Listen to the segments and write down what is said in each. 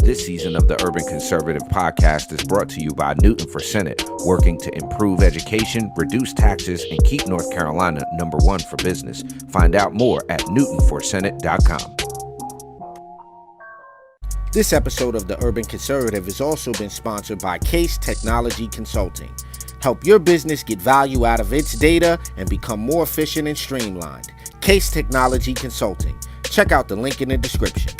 This season of the Urban Conservative Podcast is brought to you by Newton for Senate, working to improve education, reduce taxes, and keep North Carolina #1 for business. Find out more at newtonforsenate.com. This episode of the Urban Conservative has also been sponsored by Case Technology Consulting. Help your business get value out of its data and become more efficient and streamlined. Case Technology Consulting. Check out the link in the description.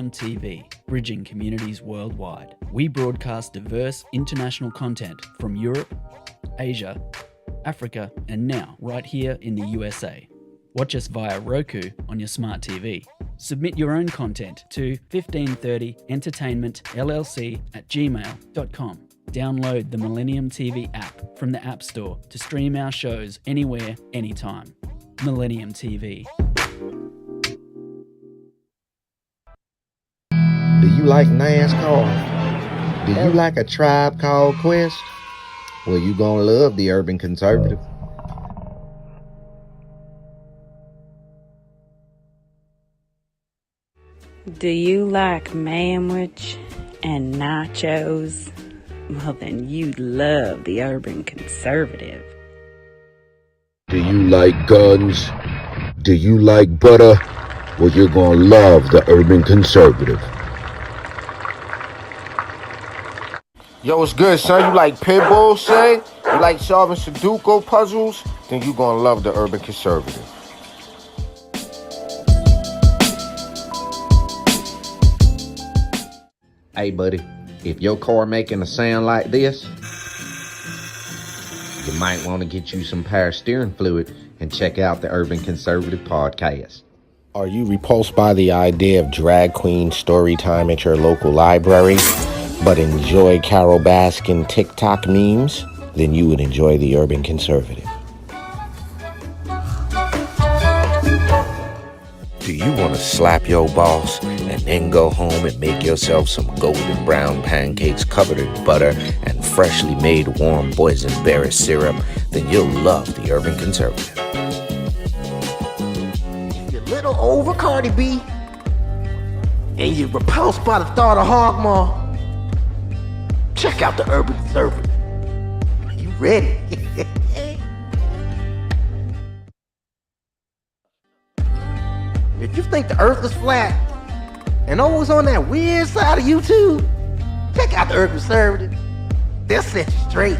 TV, bridging communities worldwide. We broadcast diverse international content from Europe, Asia, Africa, and now right here in the USA. Watch us via Roku on your smart TV. Submit your own content to 1530entertainmentllc@gmail.com. Download the Millennium TV app from the App Store to stream our shows anywhere, anytime. Millennium TV. Do you like NASCAR? Do you like A Tribe Called Quest? Well, you gonna love the Urban Conservative. Do you like manwich and nachos? Well, then you'd love the Urban Conservative. Do you like guns? Do you like butter? Well, you're gonna love the Urban Conservative. Yo, what's good, son? You like pit bulls, say? You like solving Sudoku puzzles? Then you gonna love the Urban Conservative. Hey, buddy, if your car making a sound like this, you might want to get you some power steering fluid and check out the Urban Conservative Podcast. Are you repulsed by the idea of drag queen story time at your local library, but enjoy Carol Baskin TikTok memes? Then you would enjoy the Urban Conservative. Do you want to slap your boss and then go home and make yourself some golden brown pancakes covered in butter and freshly made warm boysenberry syrup? Then you'll love the Urban Conservative. If you're a little over Cardi B and you're repulsed by the thought of hog maw, check out the Urban Conservative. You ready? If you think the earth is flat and always on that weird side of YouTube, check out the Urban Conservative. They'll set you straight.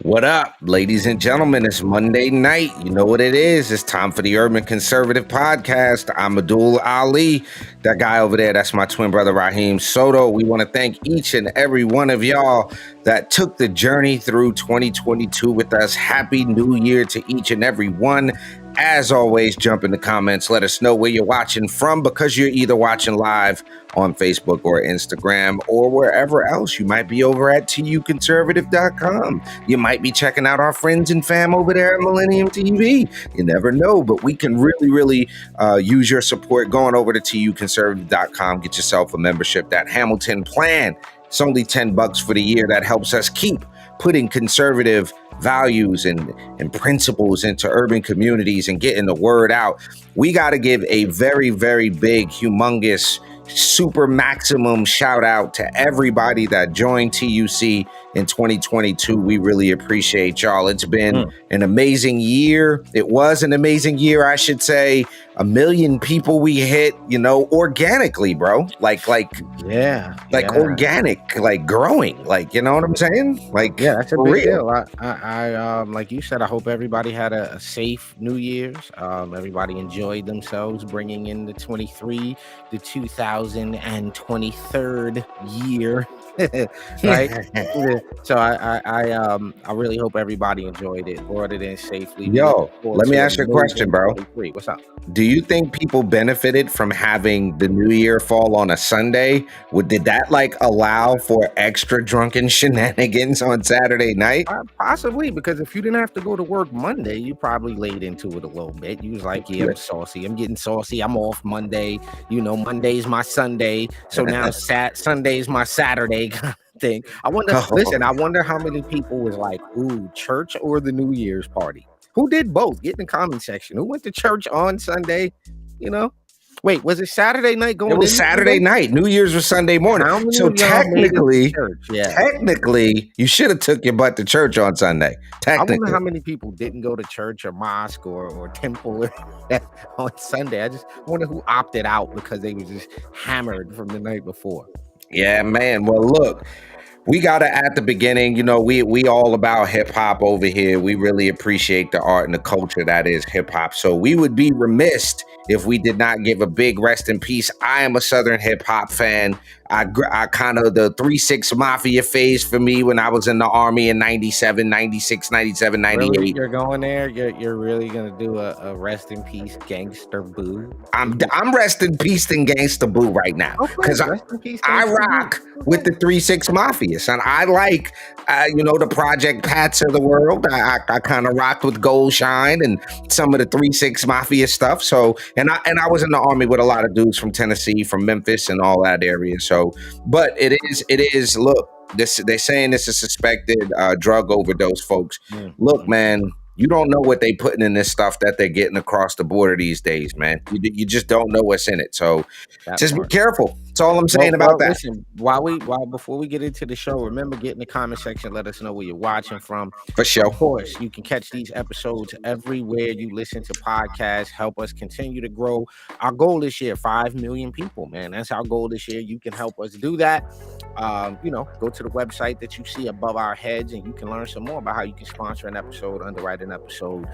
What up, ladies and gentlemen? It's Monday night. You know what it is. It's time for the Urban Conservative Podcast. I'm Abdul Ali. That guy over there, that's my twin brother, Raheem Soto. We want to thank each and every one of y'all that took the journey through 2022 with us. Happy New Year to each and every one. As always, jump in the comments. Let us know where you're watching from, because you're either watching live on Facebook or Instagram or wherever else. You might be over at tuconservative.com. You might be checking out our friends and fam over there at Millennium TV. You never know, but we can really use your support going over to tuconservative.com. Get yourself a membership. That Hamilton plan, it's only $10 for the year. That helps us keep putting conservative values and principles into urban communities and getting the word out. We got to give a very, very big, humongous, super maximum shout out to everybody that joined TUC in 2022. We really appreciate y'all. It's been an amazing year. It was an amazing year, I should say. 1 million people we hit, you know, organically, bro. Like organic, like growing, like, you know what I'm saying? Like, Yeah, that's a for big real. deal. I like you said, I hope everybody had a safe New Year's. Everybody enjoyed themselves, bringing in the 23, the 2023 year, right? Yeah. So I really hope everybody enjoyed it, brought it in safely. We looking Yo, forward let me to ask you a question, bro. 23. What's up? Do you think people benefited from having the New Year fall on a Sunday? Did that like allow for extra drunken shenanigans on Saturday night? Possibly, because if you didn't have to go to work Monday, you probably laid into it a little bit. You was like, yeah, I'm saucy. I'm getting saucy. I'm off Monday. You know, Monday's my Sunday. So now Sunday's my Saturday kind of thing. I wonder, listen, I wonder how many people was like, ooh, church or the New Year's party? Who did both? Get in the comment section. Who went to church on Sunday? You know? Wait, was it Saturday night going? It was Saturday night. New Year's was Sunday morning. How many So of y'all made it to technically, church? Yeah. technically, you should have took your butt to church on Sunday. I wonder Technically. how many people didn't go to church or mosque or temple on Sunday. I just wonder who opted out because they were just hammered from the night before. Yeah, man. Well, look, we got to at the beginning, you know, we all about hip hop over here. We really appreciate the art and the culture that is hip hop. So we would be remiss if we did not give a big rest in peace. I am a Southern hip hop fan. I kind of the 3-6 Mafia phase for me when I was in the Army in 97, 96, 97, 98. Really, you're going there? You're really going to do a rest in peace Gangster Boo? I'm rest in peace and Gangsta Boo right now because I rock with the 3-6 Mafia, son. I like, you know, the Project Pats of the world. I kind of rocked with Gold Shine and some of the 3-6 Mafia stuff. So, and I was in the Army with a lot of dudes from Tennessee, from Memphis, and all that area. So, but it is. Look, they're saying this is suspected drug overdose, folks. Look, man. You don't know what they putting in this stuff that they're getting across the border these days, man. You just don't know what's in it. So just be careful. That's all I'm saying about that. Listen, before we get into the show, remember, get in the comment section. Let us know where you're watching from. For sure. Of course, you can catch these episodes everywhere you listen to podcasts. Help us continue to grow. Our goal this year, 5 million people, man. That's our goal this year. You can help us do that. You know, go to the website that you see above our heads, and you can learn some more about how you can sponsor an episode, underwrite an episode,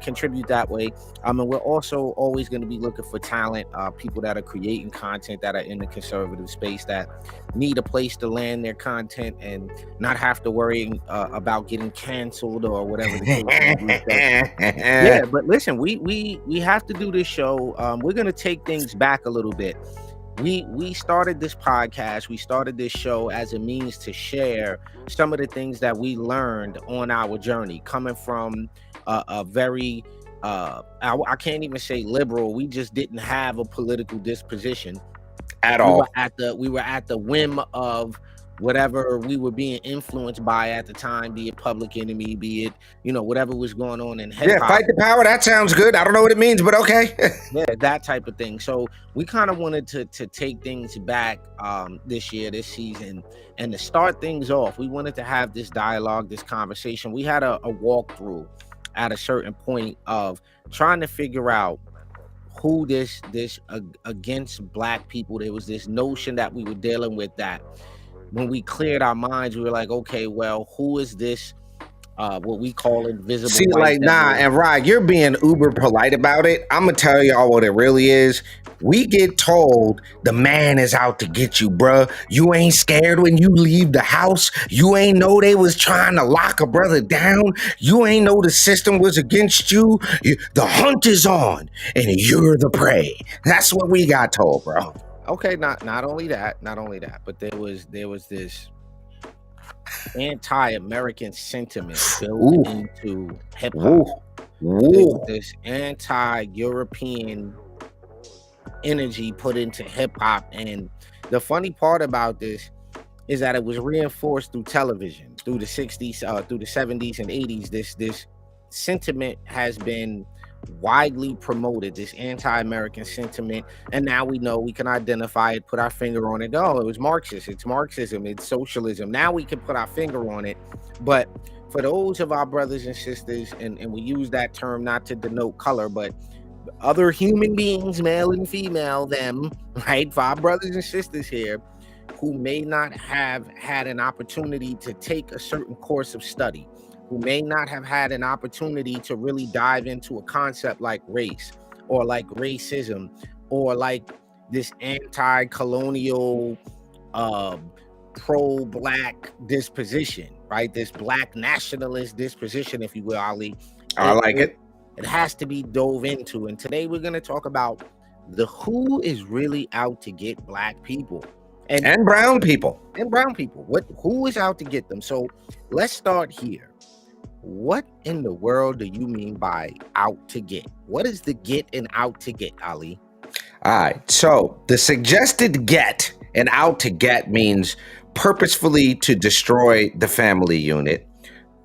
contribute that way. And we're also always going to be looking for talent, people that are creating content that are in the conservative space that need a place to land their content and not have to worry about getting canceled or whatever the case may be. Yeah, but listen, we have to do this show. We're going to take things back a little bit. We started this podcast, we started this show as a means to share some of the things that we learned on our journey, coming from a very, I can't even say liberal, we just didn't have a political disposition at all. We were at the whim of whatever we were being influenced by at the time, be it Public Enemy, be it, you know, whatever was going on in hip hop. Yeah, Fight the Power, that sounds good. I don't know what it means, but okay. Yeah, that type of thing. So we kind of wanted to take things back this year, this season, and to start things off, we wanted to have this dialogue, this conversation. We had a walkthrough at a certain point of trying to figure out who this against Black people. There was this notion that we were dealing with that when we cleared our minds, we were like, okay, well, who is this? What we call invisible. See, like, nah, and Rod, you're being uber polite about it. I'm gonna tell y'all what it really is. We get told the man is out to get you, bruh. You ain't scared when you leave the house. You ain't know they was trying to lock a brother down. You ain't know the system was against you. The hunt is on, and you're the prey. That's what we got told, bro. Okay, not only that, but there was this anti-American sentiment built into hip hop. This anti-European energy put into hip hop, and the funny part about this is that it was reinforced through television, through the 60s, through the 70s and 80s. This sentiment has been widely promoted, this anti-American sentiment, and now we know, we can identify it, put our finger on it. Oh, it was Marxist, it's Marxism, it's socialism. Now we can put our finger on it. But for those of our brothers and sisters, and we use that term not to denote color, but other human beings, male and female, them, right? 5 brothers and sisters here who may not have had an opportunity to take a certain course of study, who may not have had an opportunity to really dive into a concept like race or like racism or like this anti-colonial pro-black disposition, right? This black nationalist disposition, if you will, Ali. I like it. It has to be dove into. And today we're going to talk about who is really out to get black people. And brown people. And brown people. Who is out to get them? So let's start here. What in the world do you mean by out to get? What is the get and out to get, Ali? All right. So the suggested get and out to get means purposefully to destroy the family unit,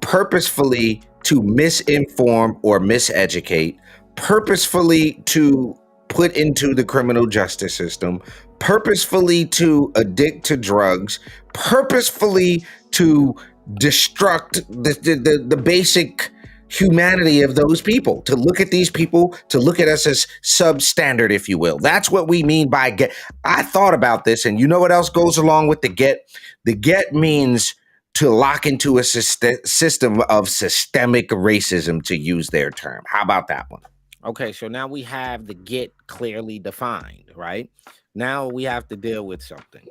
purposefully to misinform or miseducate, purposefully to put into the criminal justice system, purposefully to addict to drugs, purposefully to destruct the basic humanity of those people, to look at these people, to look at us as substandard, if you will. That's what we mean by get. I thought about this, and you know what else goes along with the get? The get means to lock into a system of systemic racism, to use their term. How about that one? Okay, so now we have the get clearly defined, right? Now we have to deal with something.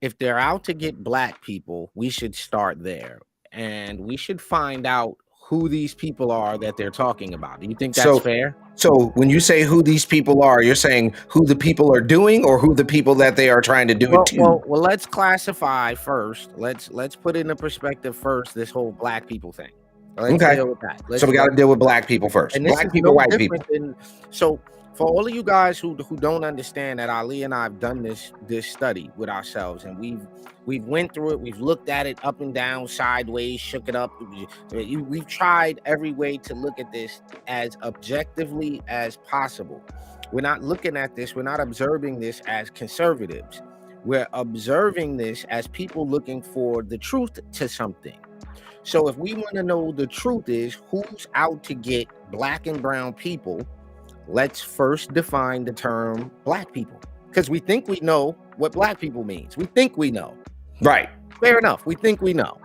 If they're out to get black people, we should start there. And we should find out who these people are that they're talking about. Do you think that's fair? So when you say who these people are, you're saying who the people are doing or who the people that they are trying to do it to? Well, let's classify first. Let's put into perspective first this whole black people thing. Let's deal with that. So we got to deal with black people first. And black people, white people. So for all of you guys who don't understand that, Ali and I have done this study with ourselves, and we've went through it. We've looked at it up and down, sideways, shook it up. We've tried every way to look at this as objectively as possible. We're not looking at this. We're not observing this as conservatives. We're observing this as people looking for the truth to something. So if we want to know the truth is who's out to get black and brown people, let's first define the term black people, because we think we know what black people means. We think we know. Right. Fair enough. We think we know.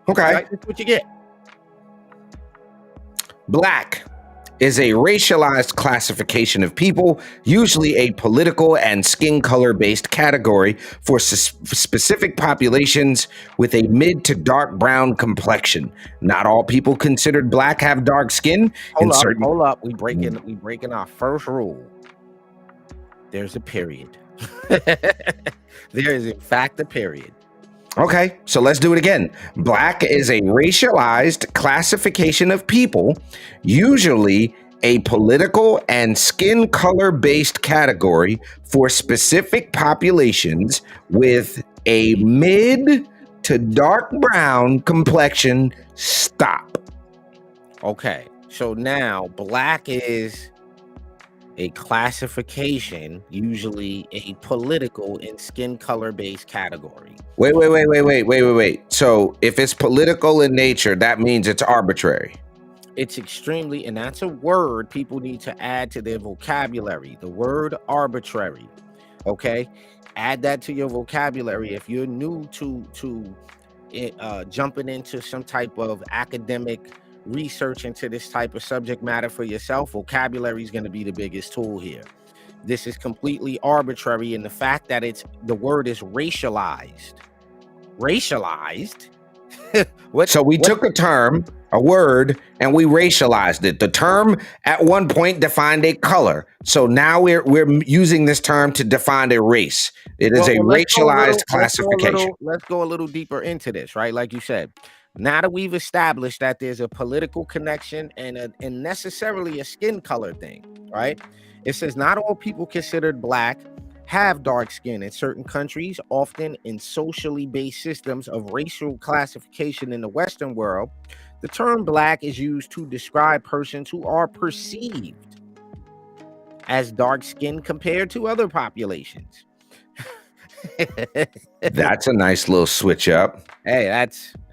Okay. Right? That's what you get. Black is a racialized classification of people, usually a political and skin color based category for specific populations with a mid to dark brown complexion. Not all people considered black have dark skin. Hold up. We breaking our first rule. There's a period. There is in fact a period. Okay, so let's do it again. Black is a racialized classification of people, usually a political and skin color based category for specific populations with a mid to dark brown complexion. Stop. Okay, so now black is a classification, usually a political and skin color based category. Wait. So if it's political in nature, that means it's arbitrary. It's extremely, and that's a word people need to add to their vocabulary. The word arbitrary. Okay, add that to your vocabulary. If you're new to jumping into some type of academic research into this type of subject matter for yourself, vocabulary is going to be the biggest tool here. This is completely arbitrary, and the fact that the word is racialized. So we took a term, a word, and we racialized it. The term at one point defined a color. So now we're using this term to define a race. It is a racialized classification. Let's go a little deeper into this, right? Like you said, now that we've established that there's a political connection and necessarily a skin color thing, right? It says not all people considered black have dark skin in certain countries, often in socially based systems of racial classification in the Western world. The term black is used to describe persons who are perceived as dark skinned compared to other populations. That's a nice little switch up. Hey,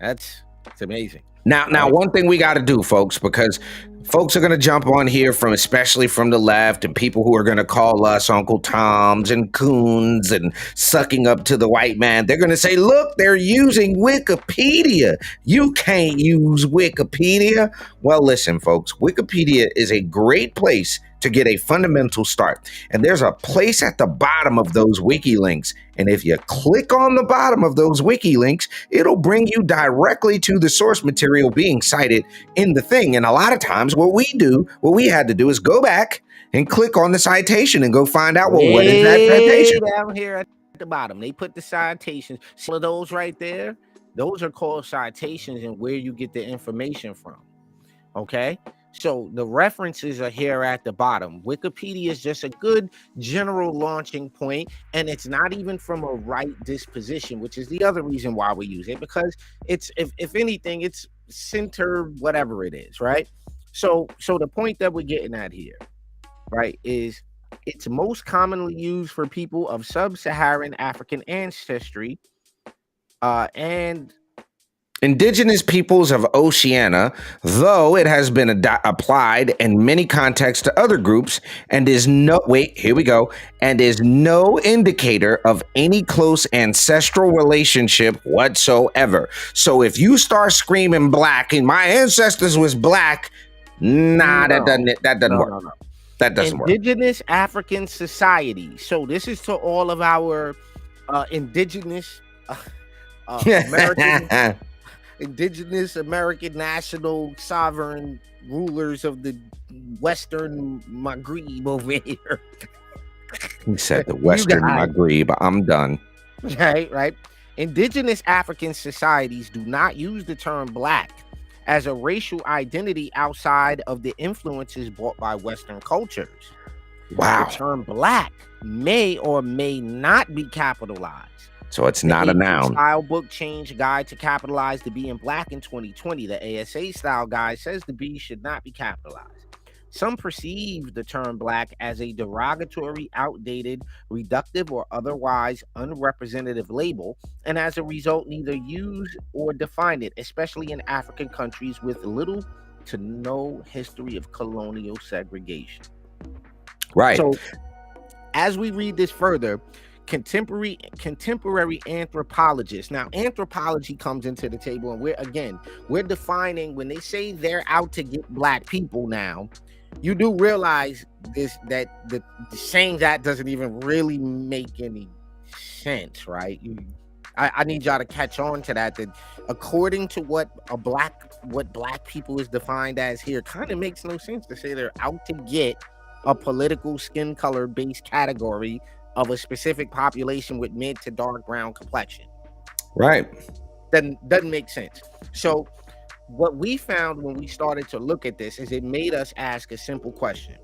that's amazing. Now, one thing we got to do, folks, because Folks are going to jump on here especially from the left, and people who are going to call us Uncle Toms and coons and sucking up to the white man. They're going to say, look, they're using Wikipedia. You can't use Wikipedia. Well, listen, folks, Wikipedia is a great place to get a fundamental start. And there's a place at the bottom of those wiki links. And if you click on the bottom of those wiki links, it'll bring you directly to the source material being cited in the thing. And a lot of times what we had to do is go back and click on the citation and go find out, well, what is that citation? Down here at the bottom, they put the citations. Some of those right there, those are called citations and where you get the information from. Okay? So the references are here at the bottom. Wikipedia is just a good general launching point, and it's not even from a right disposition, which is the other reason why we use it, because it's, if anything, it's center whatever it is, right? So the point that we're getting at here, right, is it's most commonly used for people of sub-Saharan African ancestry, and indigenous peoples of Oceania, though it has been applied in many contexts to other groups and is no indicator of any close ancestral relationship whatsoever. So if you start screaming black and my ancestors was black, that doesn't work. No. That doesn't work. Indigenous African Society. So this is to all of our indigenous American Indigenous American national sovereign rulers of the Western Maghreb over here. He said the Western Maghreb. I'm done. Right. Indigenous African societies do not use the term black as a racial identity outside of the influences brought by Western cultures. Wow. The term black may or may not be capitalized. So it's not a noun. Style book changed guide to capitalize the B in black in 2020. The ASA style guide says the B should not be capitalized. Some perceive the term black as a derogatory, outdated, reductive, or otherwise unrepresentative label, and as a result, neither use or define it, especially in African countries with little to no history of colonial segregation. Right. So, as we read this further, contemporary anthropologists. Now, anthropology comes into the table, and we're defining when they say they're out to get black people. Now, you do realize that the saying that doesn't even really make any sense, right? I need y'all to catch on to that. That according to what black people is defined as here, kind of makes no sense to say they're out to get a political skin color based category of a specific population with mid to dark brown complexion. Right. Then doesn't make sense. So what we found when we started to look at this is it made us ask a simple question.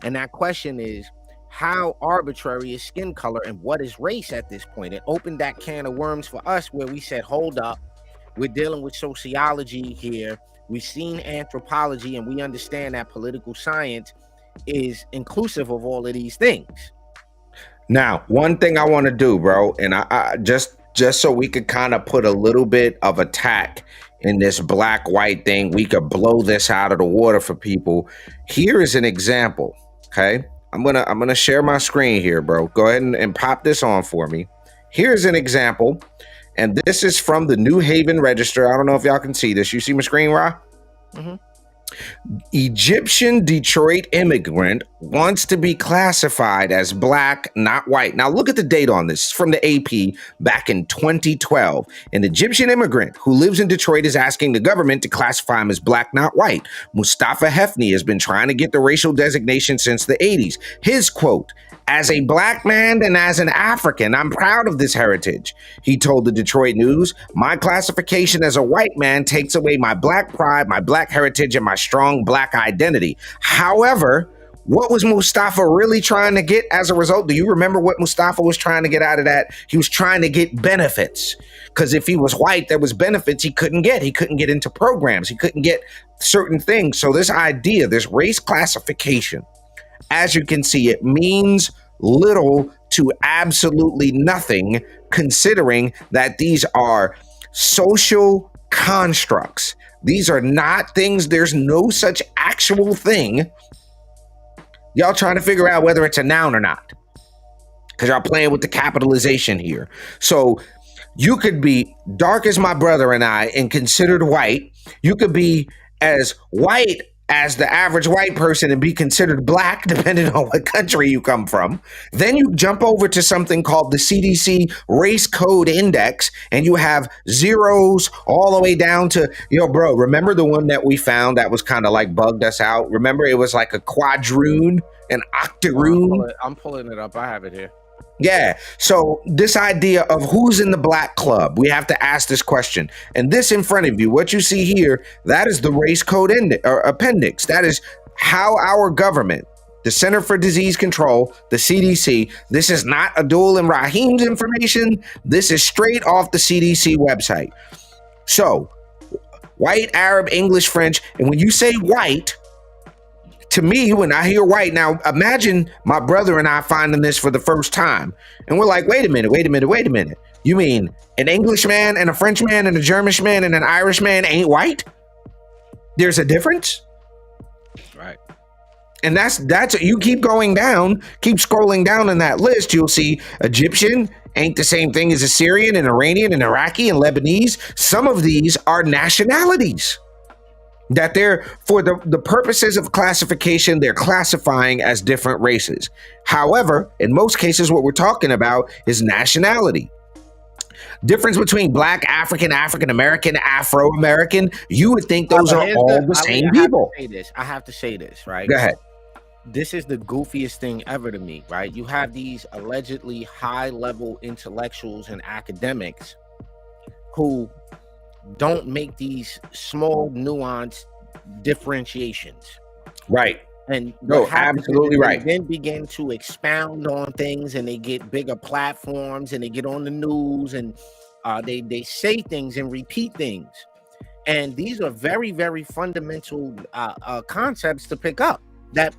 And that question is, how arbitrary is skin color and what is race at this point? It opened that can of worms for us where we said, hold up, we're dealing with sociology here. We've seen anthropology and we understand that political science is inclusive of all of these things. Now, one thing I want to do, bro, and I just so we could kind of put a little bit of attack in this black-white thing, we could blow this out of the water for people. Here is an example, okay? I'm gonna share my screen here, bro. Go ahead and pop this on for me. Here's an example, and this is from the New Haven Register. I don't know if y'all can see this. You see my screen, Ra? Mm-hmm. Egyptian Detroit immigrant wants to be classified as black, not white. Now look at the date on this. It's from the AP back in 2012. An Egyptian immigrant who lives in Detroit is asking the government to classify him as black, not white. Mustafa Hefni has been trying to get the racial designation since the 80s. His quote, "As a black man and as an African, I'm proud of this heritage." He told the Detroit News, "My classification as a white man takes away my black pride, my black heritage, and my strong black identity." However, what was Mustafa really trying to get as a result? Do you remember what Mustafa was trying to get out of that? He was trying to get benefits. Because if he was white, there was benefits he couldn't get. He couldn't get into programs. He couldn't get certain things. So this idea, this race classification, as you can see, it means little to absolutely nothing, considering that these are social constructs These are not things. There's no such actual thing. Y'all trying to figure out whether it's a noun or not, because y'all playing with the capitalization here. So you could be dark as my brother and I and considered white. You could be as white as the average white person and be considered black, depending on what country you come from. Then you jump over to something called the CDC Race Code Index, and you have zeros all the way down to, bro, remember the one that we found that was kind of like bugged us out? Remember, it was like a quadroon, an octoroon. I'm pulling it up. I have it here. Yeah. So this idea of who's in the black club, we have to ask this question. And this in front of you, what you see here, that is the race code appendix. That is how our government, the Center for Disease Control, the CDC, this is not Abdul and Raheem's information. This is straight off the CDC website. So white, Arab, English, French. And when you say white, to me, when I hear white, now imagine my brother and I finding this for the first time. And we're like, wait a minute. You mean an Englishman and a Frenchman and a Germanman and an Irishman ain't white? There's a difference? Right. And that's you keep going down, keep scrolling down in that list, you'll see Egyptian ain't the same thing as Assyrian and Iranian and Iraqi and Lebanese. Some of these are nationalities that they're, for the purposes of classification, they're classifying as different races. However, in most cases, what we're talking about is nationality. Difference between black, African, African-American, Afro-American, you would think those are all the same people. I have to say this, right? Go ahead. This is the goofiest thing ever to me, right? You have these allegedly high-level intellectuals and academics who don't make these small nuanced differentiations. Right. And no, absolutely right. Then begin to expound on things, and they get bigger platforms, and they get on the news, and they say things and repeat things. And these are very, very fundamental concepts to pick up. That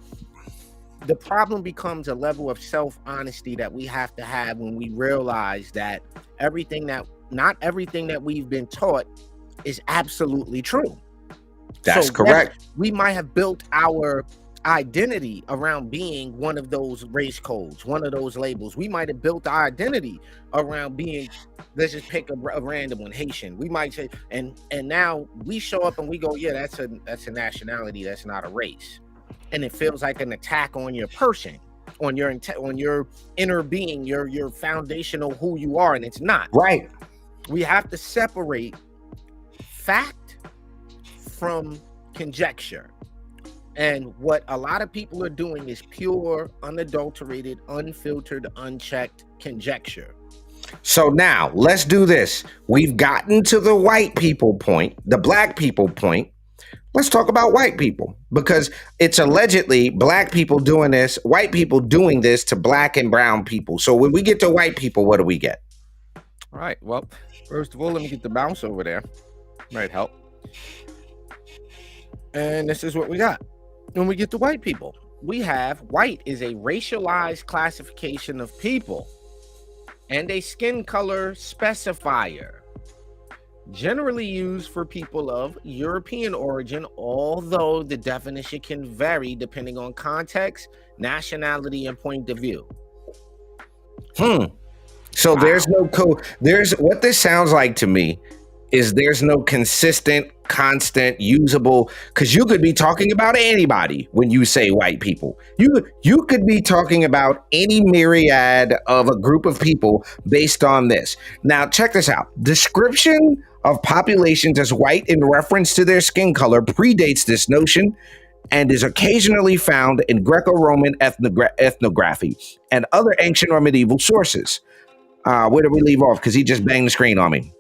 the problem becomes a level of self-honesty that we have to have when we realize that not everything that we've been taught is absolutely true. That's correct. Yes, we might have built our identity around being one of those race codes, one of those labels. We might have built our identity around being, let's just pick a random one, Haitian. We might say, and now we show up and we go, yeah, that's a nationality, that's not a race. And it feels like an attack on your person, on your inner being, your foundational who you are, and it's not. Right. We have to separate fact from conjecture. And what a lot of people are doing is pure, unadulterated, unfiltered, unchecked conjecture. So now let's do this. We've gotten to the white people point, the black people point. Let's talk about white people, because it's allegedly black people doing this, white people doing this to black and brown people. So when we get to white people, what do we get? All right. Well, first of all, let me get the mouse over there. Might help. And this is what we got. When we get to white people, we have white is a racialized classification of people and a skin color specifier, generally used for people of European origin, although the definition can vary depending on context, nationality, and point of view. So there's no what this sounds like to me is there's no consistent, constant, usable, because you could be talking about anybody when you say white people. You could be talking about any myriad of a group of people based on this. Now, check this out. Description of populations as white in reference to their skin color predates this notion and is occasionally found in Greco-Roman ethnography and other ancient or medieval sources. Where did we leave off? Because he just banged the screen on me.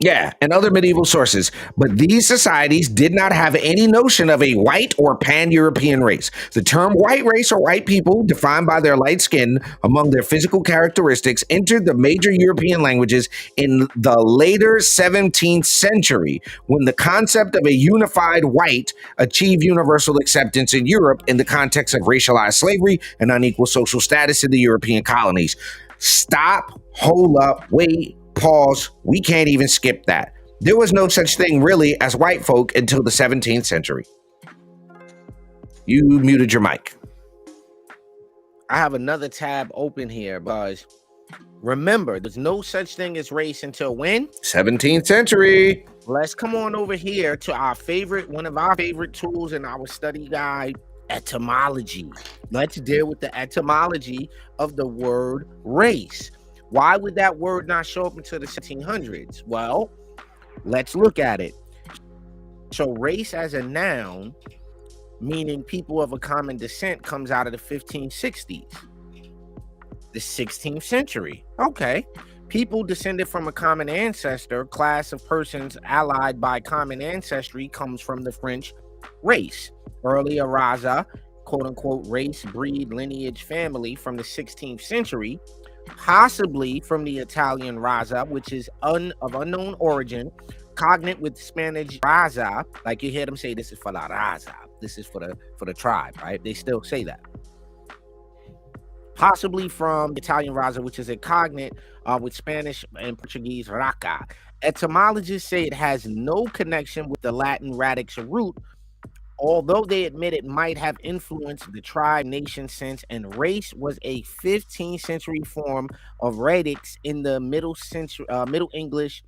Yeah, and other medieval sources. But these societies did not have any notion of a white or pan-European race. The term white race or white people, defined by their light skin among their physical characteristics, entered the major European languages in the later 17th century, when the concept of a unified white achieved universal acceptance in Europe in the context of racialized slavery and unequal social status in the European colonies. Stop, hold up, wait, pause. We can't even skip that. There was no such thing really as white folk until the 17th century. You muted your mic. I have another tab open here, because remember, there's no such thing as race until when? 17th century. Let's come on over here to one of our favorite tools in our study guide, etymology. Let's deal with the etymology of the word race. Why would that word not show up until the 1700s? Well, let's look at it. So race as a noun, meaning people of a common descent, comes out of the 1560s, the 16th century. Okay. People descended from a common ancestor, class of persons allied by common ancestry, comes from the French race. Earlier raza, quote unquote, race, breed, lineage, family, from the 16th century, possibly from the Italian raza, which is of unknown origin, cognate with Spanish raza. Like you hear them say, this is for la raza, this is for the tribe, right? They still say that. Possibly from Italian raza, which is a cognate with Spanish and Portuguese raca. Etymologists say it has no connection with the Latin radix root, although they admit it might have influenced the tribe nation sense, and race was a 15th century form of radix in the Middle English.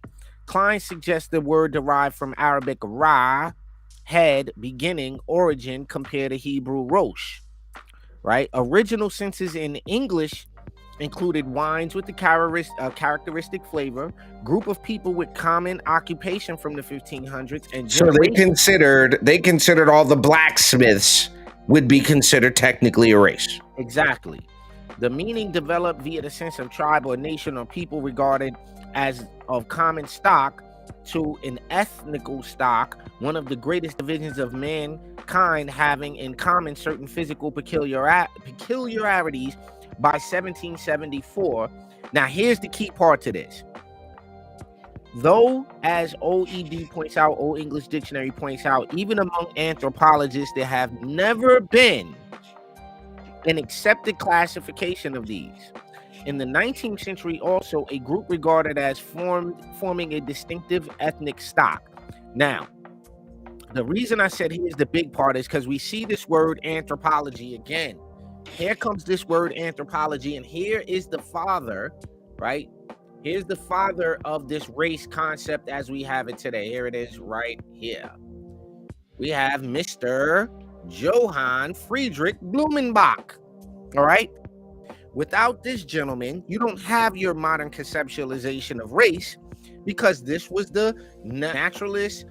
Klein suggests the word derived from Arabic ra, head, beginning, origin, compared to Hebrew rosh. Right? Original senses in English included wines with the characteristic flavor, group of people with common occupation from the 1500s, and so they considered all the blacksmiths would be considered technically a race. Exactly. The meaning developed via the sense of tribe or nation or people regarded as of common stock to an ethnical stock, one of the greatest divisions of mankind, having in common certain physical peculiarities by 1774. Now, here's the key part to this. Though, as OED points out, Old English Dictionary points out, even among anthropologists, there have never been an accepted classification of these. In the 19th century, also, a group regarded as forming a distinctive ethnic stock. Now, the reason I said here's the big part is because we see this word anthropology again. Here comes this word anthropology, and here is the father, right? Here's the father of this race concept as we have it today. Here it is right here. We have Mr. Johann Friedrich Blumenbach, all right? Without this gentleman, you don't have your modern conceptualization of race, because this was the naturalist,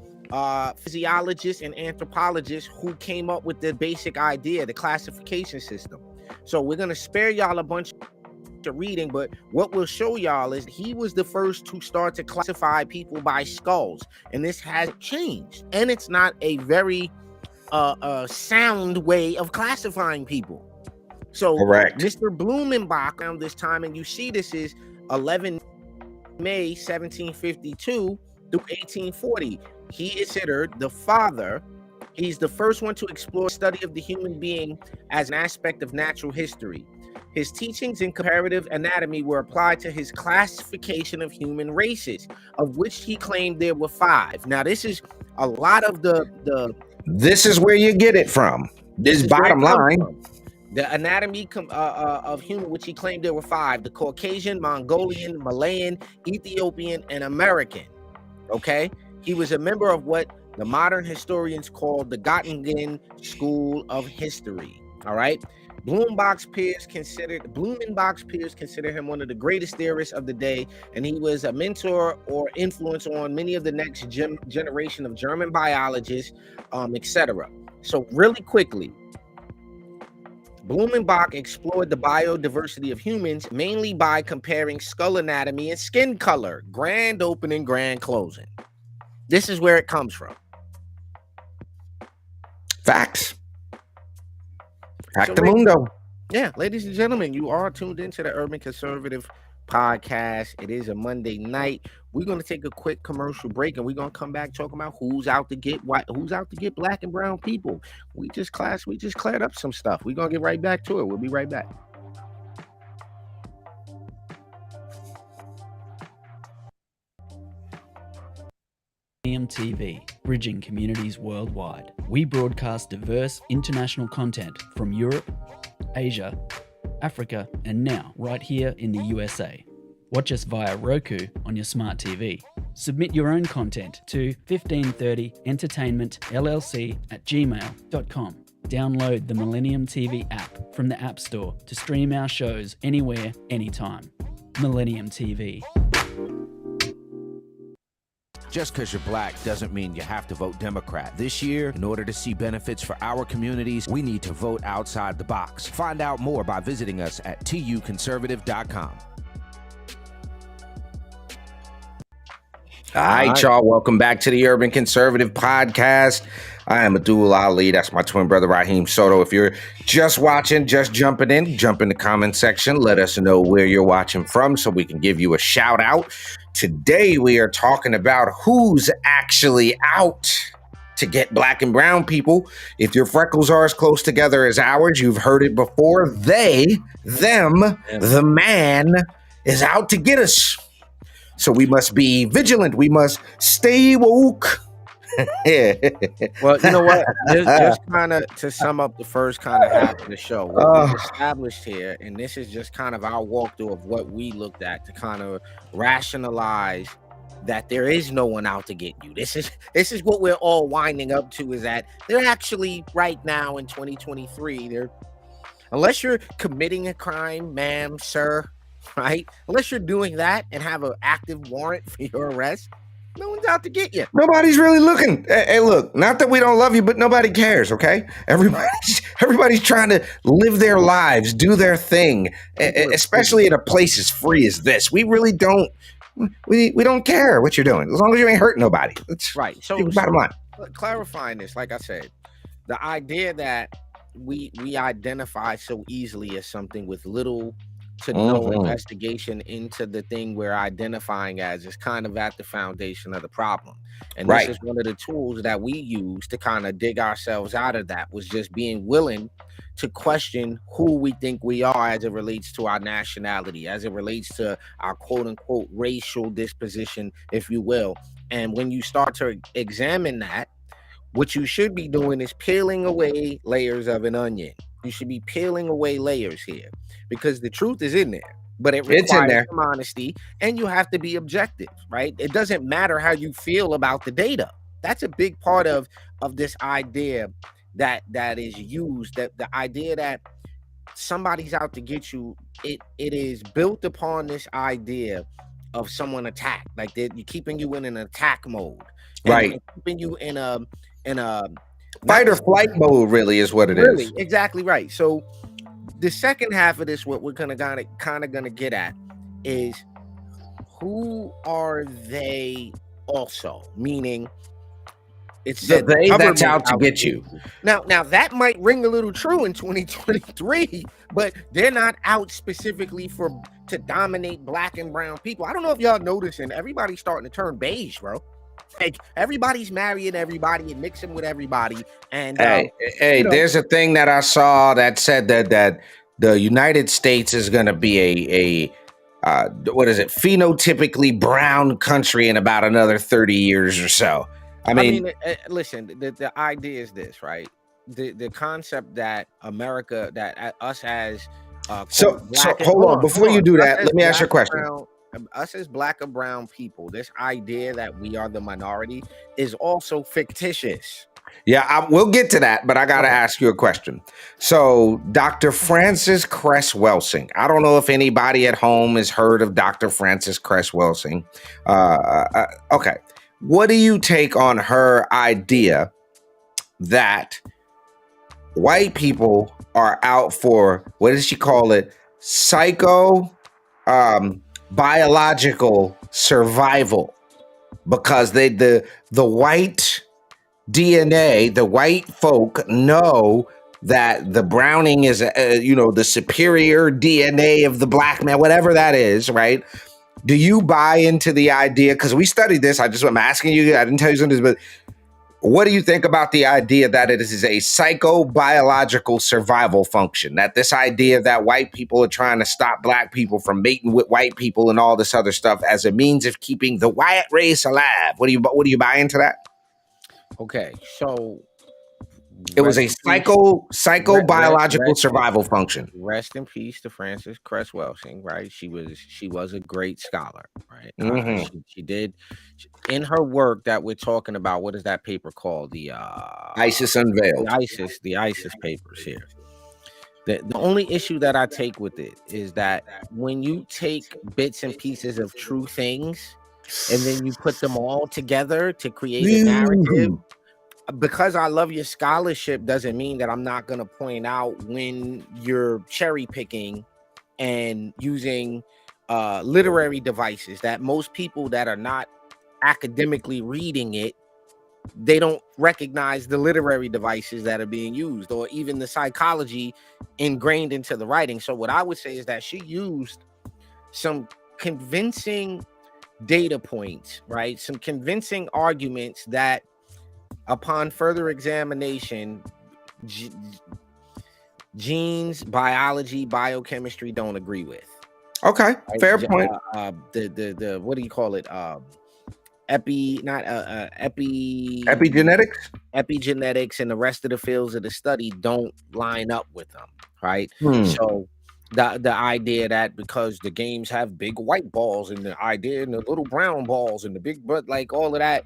physiologist, and anthropologist who came up with the basic idea, the classification system. So we're going to spare y'all a bunch of reading, but what we'll show y'all is he was the first to start to classify people by skulls, and this has changed, and it's not a very sound way of classifying people. So correct. Mr. Blumenbach around this time, and you see this is 11 May 1752 through 1840. He is considered the father. He's the first one to explore study of the human being as an aspect of natural history. His teachings in comparative anatomy were applied to his classification of human races, of which he claimed there were 5. Now, this is a lot of the This is where you get it from. This bottom line. The anatomy of human, which he claimed there were 5: the Caucasian, Mongolian, Malayan, Ethiopian, and American. Okay? He was a member of what the modern historians call the Göttingen School of History. All right? Blumenbach's peers consider him one of the greatest theorists of the day, and he was a mentor or influence on many of the next generation of German biologists, etc. So really quickly, Blumenbach explored the biodiversity of humans mainly by comparing skull anatomy and skin color. Grand opening, grand closing. This is where it comes from. Facts. Factamundo. Yeah, ladies and gentlemen, you are tuned into the Urban Conservative Podcast. It is a Monday night. We're going to take a quick commercial break, and we're going to come back talking about who's out to get black and brown people. We just cleared up some stuff. We're going to get right back to it. We'll be right back. Millennium TV, bridging communities worldwide. We broadcast diverse international content from Europe, Asia, Africa, and now right here in the USA. Watch us via Roku on your smart TV. Submit your own content to 1530entertainmentllc@gmail.com. Download the Millennium TV app from the App Store to stream our shows anywhere, anytime. Millennium TV. Just because you're black doesn't mean you have to vote Democrat. This year, in order to see benefits for our communities, we need to vote outside the box. Find out more by visiting us at tuconservative.com. All right, y'all. Welcome back to the Urban Conservative Podcast. I am Abdul Ali. That's my twin brother, Raheem Soto. If you're just watching, just jumping in, jump in the comment section. Let us know where you're watching from so we can give you a shout out. Today, we are talking about who's actually out to get black and brown people. If your freckles are as close together as ours, you've heard it before. They, them, the man is out to get us. So we must be vigilant. We must stay woke. Well, you know what? Just kind of to sum up the first kind of half of the show, what we've established here, and this is just kind of our walkthrough of what we looked at to kind of rationalize that there is no one out to get you. This is what we're all winding up to, is that they're actually right now in 2023, unless you're committing a crime, ma'am, sir, right? Unless you're doing that and have an active warrant for your arrest, no one's out to get you. Nobody's really looking. Hey, look, not that we don't love you, but nobody cares, okay? Everybody's trying to live their lives, do their thing, especially in a place as free as this. We really don't, we don't care what you're doing, as long as you ain't hurting nobody. That's right. So bottom line. Clarifying this, like I said, the idea that we identify so easily as something with little to no investigation into the thing we're identifying as is kind of at the foundation of the problem. And this is one of the tools that we use to kind of dig ourselves out of that, was just being willing to question who we think we are as it relates to our nationality, as it relates to our quote unquote racial disposition, if you will. And when you start to examine that, what you should be doing is peeling away layers of an onion. You should be peeling away layers here, because the truth is in there, but it requires some honesty, and you have to be objective, right? It doesn't matter how you feel about the data. That's a big part of this idea that is used, that the idea that somebody's out to get you, it is built upon this idea of someone attacked, like you're keeping you in an attack mode, right? Keeping you in a fight or flight mode, really, is what it is. Really, exactly right. So the second half of this, what we're kind of gonna get at, is who are they also? Meaning, it's the they that's out to get you. Now that might ring a little true in 2023, but they're not out specifically to dominate black and brown people. I don't know if y'all noticing, everybody's starting to turn beige, bro. Like, everybody's marrying everybody and mixing with everybody. And there's a thing that I saw that said that the United States is going to be a phenotypically brown country in about another 30 years or so. I mean, listen, the idea is this, right? The concept that America, that us as so hold on, before you do that, let me ask you a question. Us as black or brown people, this idea that we are the minority is also fictitious. Yeah, we'll get to that, but I got to ask you a question. So, Dr. Frances Cress Welsing. I don't know if anybody at home has heard of Dr. Frances Cress Welsing. Okay. What do you take on her idea that white people are out for, what does she call it? Biological survival, because the white DNA, the white folk know that the browning is the superior DNA of the black man, whatever that is, right? Do you buy into the idea? Because we studied this. I'm asking you, I didn't tell you something, but What do you think about the idea that it is a psychobiological survival function? That this idea that white people are trying to stop black people from mating with white people and all this other stuff as a means of keeping the white race alive? What do you buy into that? Okay, so it was a psychobiological survival function. Rest in peace to Frances Cress Welsing, right? She was a great scholar, right? She did in her work that we're talking about. What is that paper called? The ISIS Unveiled. The ISIS papers here. The only issue that I take with it is that when you take bits and pieces of true things and then you put them all together to create a narrative, because I love your scholarship doesn't mean that I'm not going to point out when you're cherry picking and using literary devices that most people that are not academically reading it, they don't recognize the literary devices that are being used or even the psychology ingrained into the writing. So what I would say is that she used some convincing data points, right? Some convincing arguments that upon further examination, genes, biology, biochemistry don't agree with. Okay, right? Fair point. The what do you call it? Epigenetics and the rest of the fields of the study don't line up with them, right? So the idea that because the games have big white balls and the idea and the little brown balls and the big, but like all of that.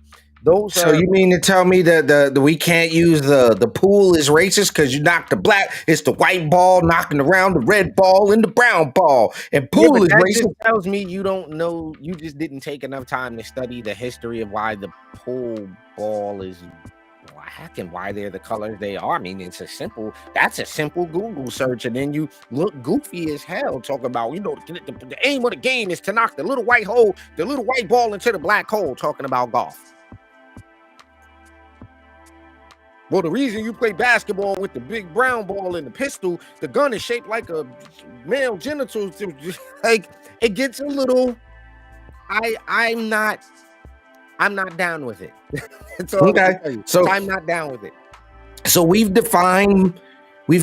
So you mean to tell me that the we can't use the pool is racist because you knocked the black, it's the white ball knocking around the red ball and the brown ball, and pool is racist? Just tells me you don't know, you just didn't take enough time to study the history of why the pool ball is black and why they're the colors they are. I mean, that's a simple Google search, and then you look goofy as hell talking about, the aim of the game is to knock the little white ball into the black hole, talking about golf. Well, the reason you play basketball with the big brown ball and the pistol, the gun is shaped like a male genital. Like, it gets a little. I'm not down with it. Okay, so I'm not down with it. So we've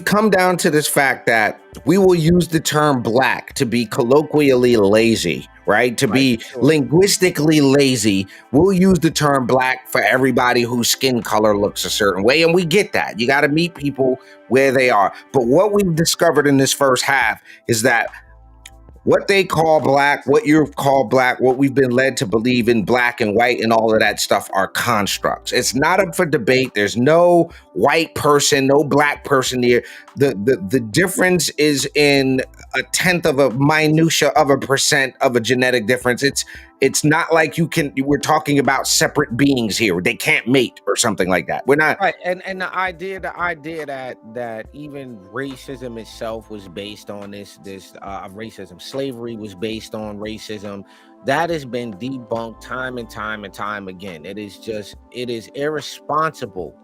come down to this fact that we will use the term black to be colloquially lazy, right? To be linguistically lazy. We'll use the term black for everybody whose skin color looks a certain way. And we get that. You got to meet people where they are. But what we've discovered in this first half is that what they call black, what you call black, what we've been led to believe in black and white and all of that stuff are constructs. It's not up for debate. There's no white person, no black person here. The difference is in 1/10 of a minutia of a percent of a genetic difference. It's not like we're talking about separate beings here. They can't mate or something like that. We're not right. And the idea that even racism itself was based on this racism. Slavery was based on racism. That has been debunked time and time again. It is irresponsible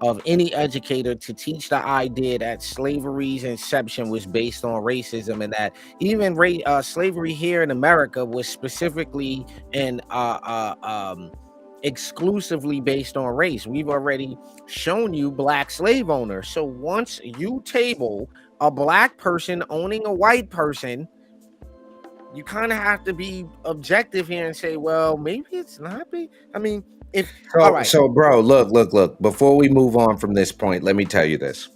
of any educator to teach the idea that slavery's inception was based on racism, and that even slavery here in America was specifically and exclusively based on race. We've already shown you black slave owners. So once you table a black person owning a white person, you kind of have to be objective here and say, well, maybe it's not. I mean, So bro, look, before we move on from this point, let me tell you this.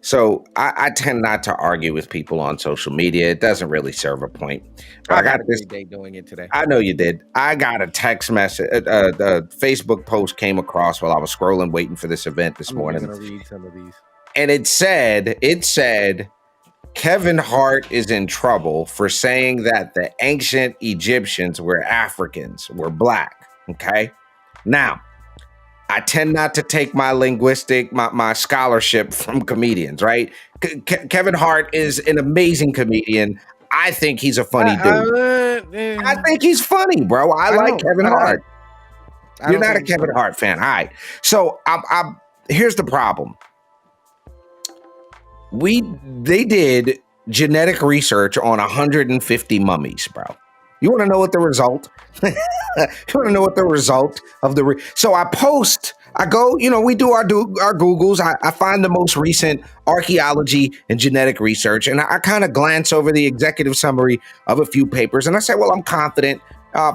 So I tend not to argue with people on social media. It doesn't really serve a point. But I got a great day doing it today. I know you did. I got a text message, the Facebook post came across while I was scrolling, waiting for this event this morning. I'm going to read some of these. And it said, Kevin Hart is in trouble for saying that the ancient Egyptians were Africans, were black. Okay. Now, I tend not to take my my scholarship from comedians, right? Kevin Hart is an amazing comedian. I think he's a funny dude. I think he's funny, bro. I like Kevin Hart. You're not a Kevin Hart fan. All right. So here's the problem. They did genetic research on 150 mummies, bro. You want to know what the result? You want to know what the result of the so I go, we do our Googles. I find the most recent archaeology and genetic research, and I kind of glance over the executive summary of a few papers, and I say, well, I'm confident,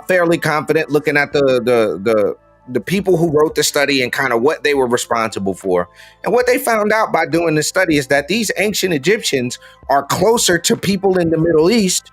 fairly confident, looking at the people who wrote the study and kind of what they were responsible for. And what they found out by doing the study is that these ancient Egyptians are closer to people in the Middle East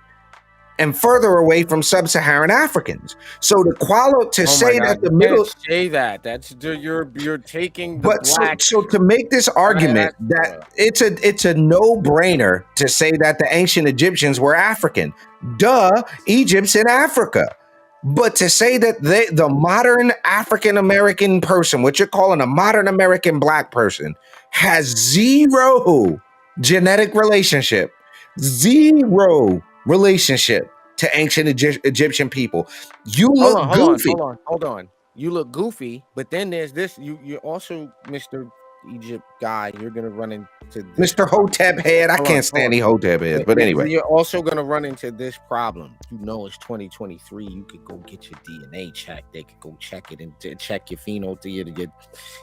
and further away from sub-Saharan Africans. So say God, that the you middle can't say that. You're taking the but black. so to make this argument that it's a no-brainer to say that the ancient Egyptians were African. Duh, Egypt's in Africa. But to say that the modern African American person, what you're calling a modern American black person, has zero genetic relationship, zero relationship to ancient Egyptian people. You look goofy. Hold on. You look goofy, but then there's this. You're also Mr. Egypt guy. You're gonna run into this Mr. Hotep head. I can't stand any Hotep heads, but anyway. You're also gonna run into this problem. It's 2023. You could go get your DNA checked. They could go check it and check your phenotype.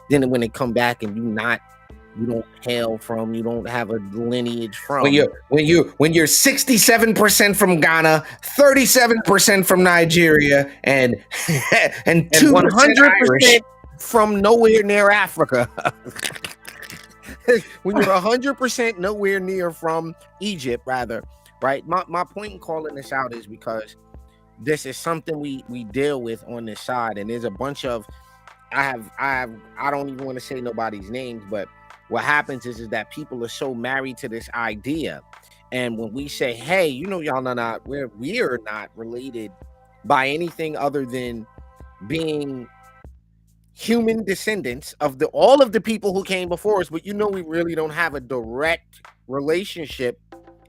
Then when they come back and you don't hail from, you don't have a lineage from. When you're 67% from Ghana, 37% from Nigeria, and 100% from nowhere near Africa. When you're 100% nowhere near from Egypt, rather, right? My point in calling this out is because this is something we deal with on this side, and there's a bunch of I don't even want to say nobody's names, but what happens is that people are so married to this idea, and when we say, "Hey, y'all are not we're not related by anything other than being human descendants of all of the people who came before us," but we really don't have a direct relationship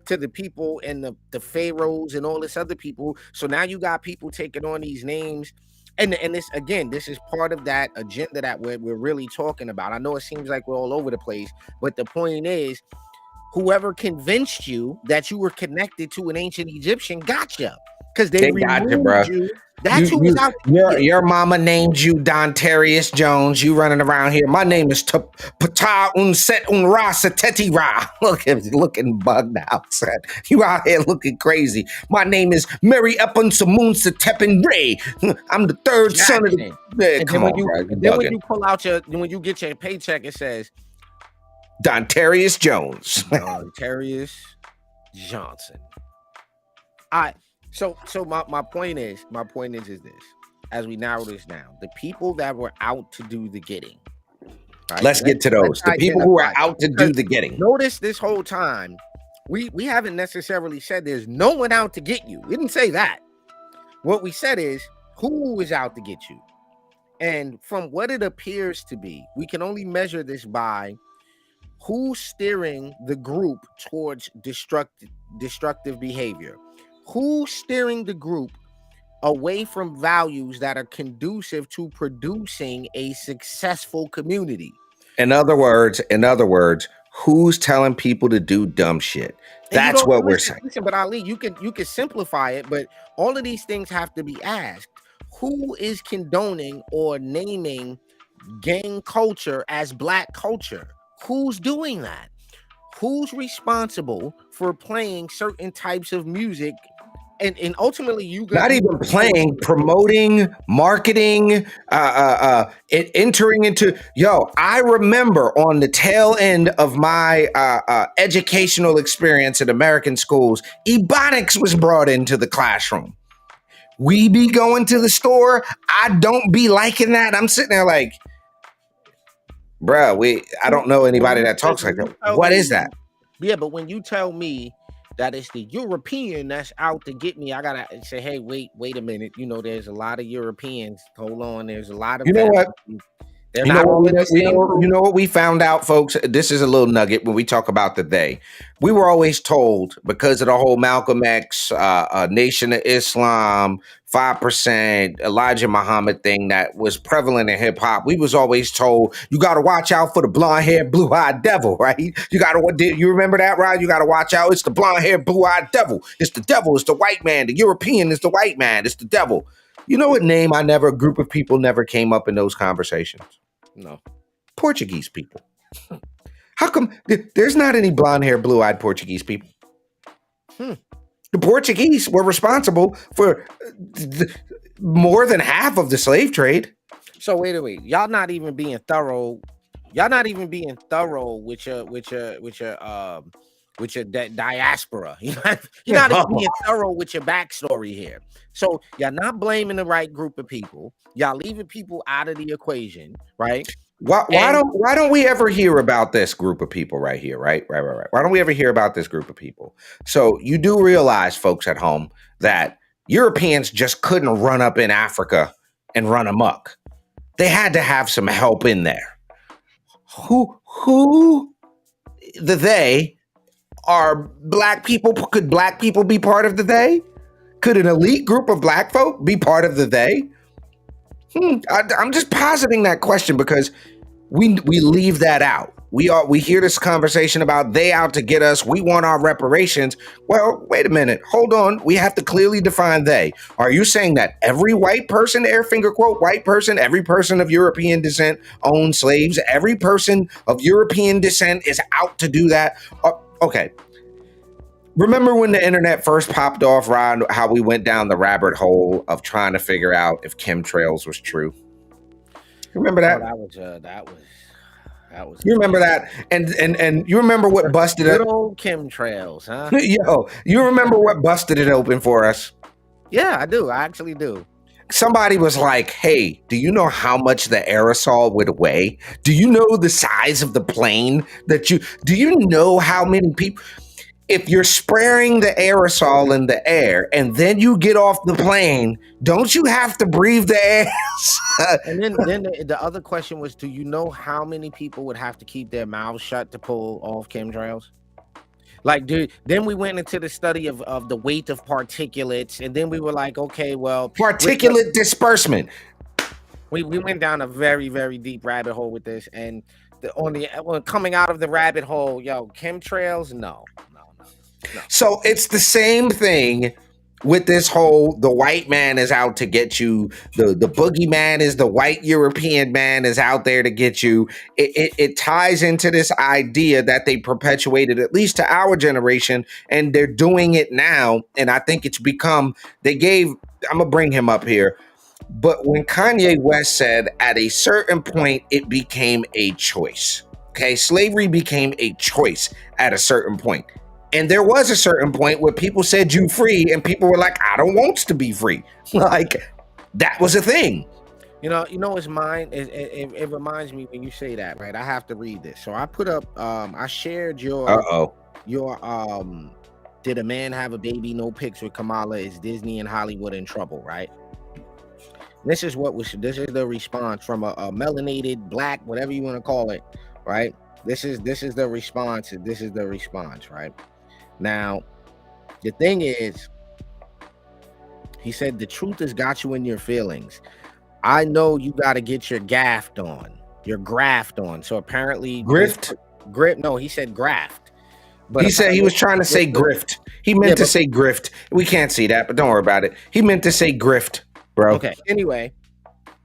to the people and the pharaohs and all this other people. So now you got people taking on these names. And this is part of that agenda that we're really talking about. I know it seems like we're all over the place, but the point is, whoever convinced you that you were connected to an ancient Egyptian gotcha, because they got you, bro. That's who was out there. Your mama named you Dontarius Jones. You running around here. My name is Pata Unset Unra Sateti Ra. Looking bugged out, son. You out here looking crazy. My name is Mary Epon Samun Satepin Ray. I'm the third son of the. Come on, bro. Then when you pull out when you get your paycheck, it says Dontarius Jones. Dontarius Johnson. So my point is this, as we narrow this down, the people that were out to do the getting. Right? Let's get to those. The people who are out to do the getting. Notice this whole time, we haven't necessarily said there's no one out to get you. We didn't say that. What we said is who is out to get you. And from what it appears to be, we can only measure this by who's steering the group towards destructive behavior. Who's steering the group away from values that are conducive to producing a successful community? In other words, who's telling people to do dumb shit? That's what we're saying. Listen, but Ali, you can simplify it, but all of these things have to be asked. Who is condoning or naming gang culture as black culture? Who's doing that? Who's responsible for playing certain types of music? And ultimately, not even playing, promoting, marketing, entering into. I remember on the tail end of my educational experience at American schools, Ebonics was brought into the classroom. We be going to the store. I don't be liking that. I'm sitting there like, bruh, I don't know anybody that talks like that. What is that? Yeah, but when you tell me that it's the European that's out to get me, I gotta say, hey, wait a minute. There's a lot of Europeans. Hold on, there's a lot of. You know what? You know what we found out, folks? This is a little nugget when we talk about the they. We were always told, because of the whole Malcolm X, Nation of Islam, 5%, Elijah Muhammad thing that was prevalent in hip hop. We was always told, you got to watch out for the blonde haired, blue eyed devil, right? You remember that, right? You got to watch out. It's the blonde haired, blue eyed devil. It's the devil. It's the white man. The European is the white man. It's the devil. You know what name a group of people never came up in those conversations? No. Portuguese people. How come there's not any blonde hair, blue eyed Portuguese people? The Portuguese were responsible for more than half of the slave trade. So wait. Y'all not even being thorough. Y'all not even being thorough with your diaspora. You're not even being thorough with your backstory here. So y'all not blaming the right group of people. Y'all leaving people out of the equation, right? Why don't we ever hear about this group of people right here? Right. Why don't we ever hear about this group of people? So you do realize, folks at home, that Europeans just couldn't run up in Africa and run amok. They had to have some help in there. Who the they are black people? Could black people be part of the they? Could an elite group of black folk be part of the they? I'm just positing that question because we leave that out. We hear this conversation about they out to get us. We want our reparations. Well, wait a minute. Hold on. We have to clearly define they. Are you saying that every white person, air finger quote, white person, every person of European descent owns slaves? Every person of European descent is out to do that? Okay. Remember when the internet first popped off, Rod, how we went down the rabbit hole of trying to figure out if chemtrails was true? Remember that? Oh, that was. You remember that? And you remember what busted it? Good old chemtrails, huh? Yo, you remember what busted it open for us? Yeah, I do. I actually do. Somebody was like, hey, do you know how much the aerosol would weigh? Do you know the size of the plane do you know how many people? If you're spraying the aerosol in the air and then you get off the plane, don't you have to breathe the air? And then the other question was, do you know how many people would have to keep their mouths shut to pull off chemtrails? Like, dude, then we went into the study of the weight of particulates, and then we were like, okay, well, particulate disbursement. We went down a very, very deep rabbit hole with this, and coming out of the rabbit hole, yo, chemtrails, no. So it's the same thing with this whole, the white man is out to get you, the boogeyman is the white European man is out there to get you. It ties into this idea that they perpetuated, at least to our generation, and they're doing it now. And I think it's become, I'm gonna bring him up here. But when Kanye West said at a certain point, it became a choice. Okay, slavery became a choice at a certain point. And there was a certain point where people said you free, and people were like, I don't want to be free. Like, that was a thing. You know, it's mine. It reminds me when you say that, right? I have to read this. So I put up, I shared your did a man have a baby? No pics with Kamala. Is Disney and Hollywood in trouble, right? This is the response from a melanated black, whatever you want to call it, right? This is the response. This is the response, right? Now, the thing is, he said, the truth has got you in your feelings. I know you got to get your graft on. So apparently, no, he said graft. But he said he was trying to say grift. He meant to say grift. We can't see that, but don't worry about it. He meant to say grift, bro. Okay. Anyway,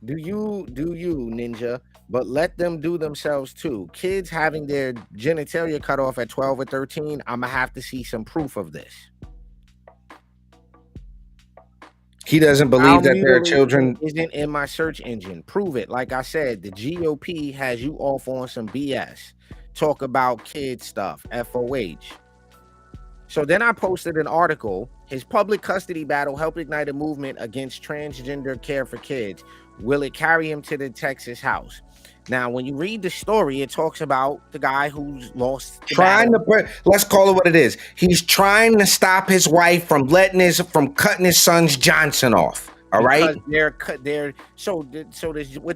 do you, ninja? But let them do themselves too. Kids having their genitalia cut off at 12 or 13, I'm gonna have to see some proof of this. He doesn't believe that there are children. Isn't in my search engine. Prove it. Like I said, the GOP has you off on some BS. Talk about kid stuff, FOH. So then I posted an article. His public custody battle helped ignite a movement against transgender care for kids. Will it carry him to the Texas house? Now, when you read the story, it talks about the guy who's lost. Let's call it what it is. He's trying to stop his wife from cutting his son's Johnson off. All right. What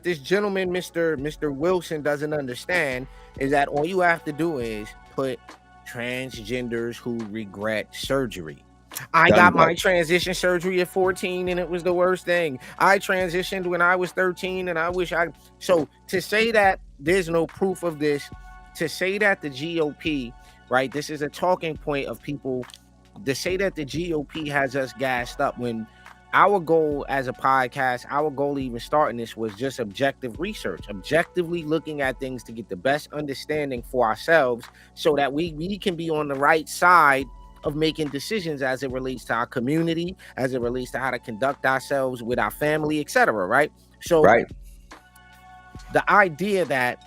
this gentleman, Mr. Wilson, doesn't understand is that all you have to do is put transgenders who regret surgery. I got my transition surgery at 14 and it was the worst thing. I transitioned when I was 13 and I wish so to say that there's no proof of this, to say that the GOP, right? This is a talking point of people to say that the GOP has us gassed up when our goal as a podcast, our goal even starting this was just objective research, objectively looking at things to get the best understanding for ourselves so that we can be on the right side of making decisions as it relates to our community, as it relates to how to conduct ourselves with our family, etc. Right? So Right. the idea that